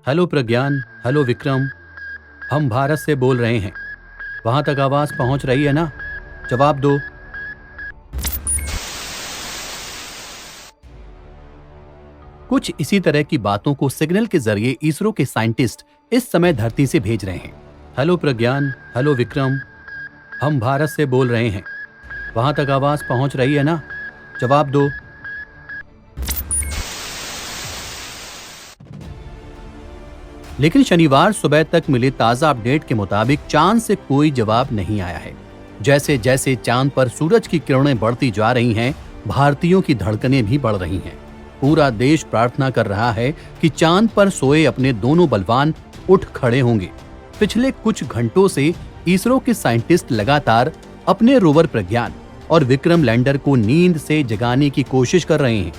Hello प्रज्ञान, hello Vikram. हम भारत से बोल रहे हैं। वहां तक आवाज पहुंच रही है ना? जवाब दो। कुछ इसी तरह की बातों को सिग्नल के जरिए इसरो के साइंटिस्ट इस समय धरती से भेज रहे हैं। हेलो प्रज्ञान, हेलो विक्रम। हम भारत से बोल रहे हैं। वहां तक आवाज पहुंच रही है ना? जवाब दो। लेकिन शनिवार सुबह तक मिले ताजा अपडेट के मुताबिक चांद से कोई जवाब नहीं आया है। जैसे जैसे चांद पर सूरज की किरणें बढ़ती जा रही हैं, भारतीयों की धड़कनें भी बढ़ रही हैं। पूरा देश प्रार्थना कर रहा है कि चांद पर सोए अपने दोनों बलवान उठ खड़े होंगे। पिछले कुछ घंटों से इसरो के साइंटिस्ट लगातार अपने रोवर प्रज्ञान और विक्रम लैंडर को नींद से जगाने की कोशिश कर रहे हैं।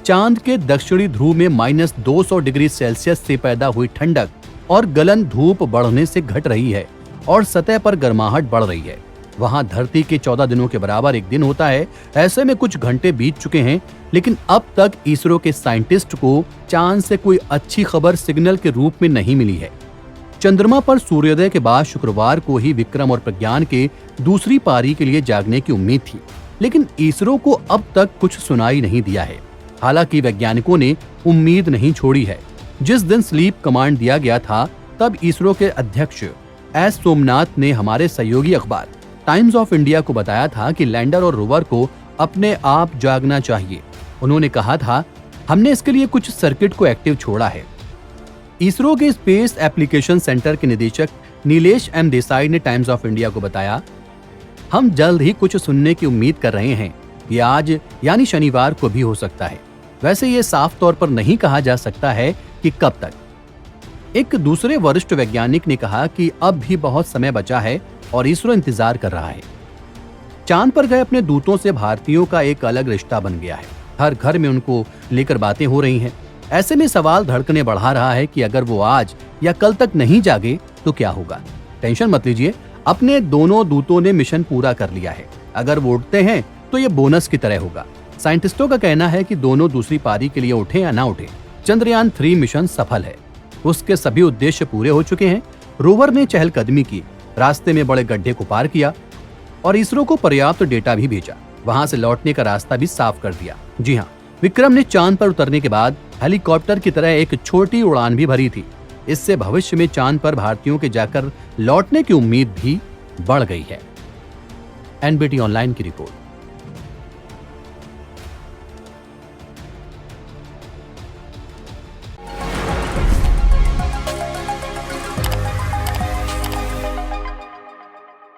चांद के दक्षिणी ध्रुव में -200 डिग्री सेल्सियस से पैदा हुई ठंडक और गलन धूप बढ़ने से घट रही है और सतह पर गर्माहट बढ़ रही है। वहां धरती के 14 दिनों के बराबर एक दिन होता है। ऐसे में कुछ घंटे बीत चुके हैं, लेकिन अब तक इसरो के साइंटिस्ट को चांद से कोई अच्छी खबर सिग्नल के रूप में नहीं मिली है। चंद्रमा पर सूर्योदय के बाद शुक्रवार को ही विक्रम और प्रज्ञान के दूसरी पारी के लिए जागने की उम्मीद थी, लेकिन इसरो को अब तक कुछ सुनाई नहीं दिया है। हालांकि वैज्ञानिकों ने उम्मीद नहीं छोड़ी है। जिस दिन स्लीप कमांड दिया गया था, तब इसरो के अध्यक्ष एस सोमनाथ ने हमारे सहयोगी अखबार टाइम्स ऑफ इंडिया को बताया था कि लैंडर और रोवर को अपने आप जागना चाहिए। उन्होंने कहा था, हमने इसके लिए कुछ सर्किट को एक्टिव छोड़ा है। इसरो के स्पेस एप्लीकेशन सेंटर के निदेशक नीलेश एम देसाई ने टाइम्स ऑफ इंडिया को बताया, हम जल्द ही कुछ सुनने की उम्मीद कर रहे हैं। ये आज यानी शनिवार को भी हो सकता है। वैसे ये साफ तौर पर नहीं कहा जा सकता है कि कब तक। एक दूसरे वरिष्ठ वैज्ञानिक ने कहा कि अब भी बहुत समय बचा है और इसरो इंतजार कर रहा है। चांद पर गए अपने दूतों से भारतीयों का एक अलग रिश्ता बन गया है। हर घर में उनको लेकर बातें हो रही हैं। ऐसे में सवाल धड़कने बढ़ा रहा है कि अगर वो आज या कल तक नहीं जागे तो क्या होगा। टेंशन मत लीजिए, अपने दोनों दूतों ने मिशन पूरा कर लिया है। अगर वो उठते हैं तो ये बोनस की तरह होगा। साइंटिस्टों का कहना है कि दोनों दूसरी पारी के लिए उठे या ना उठे, चंद्रयान 3 मिशन सफल है। उसके सभी उद्देश्य पूरे हो चुके हैं। रोवर ने चहलकदमी की, रास्ते में बड़े गड्ढे को पार किया और इसरो को पर्याप्त डेटा भी भेजा। वहां से लौटने का रास्ता भी साफ कर दिया। जी हाँ, विक्रम ने चांद पर उतरने के बाद हेलीकॉप्टर की तरह एक छोटी उड़ान भी भरी थी। इससे भविष्य में चांद पर भारतीयों के जाकर लौटने की उम्मीद भी बढ़ गई है। एनबीटी ऑनलाइन की रिपोर्ट।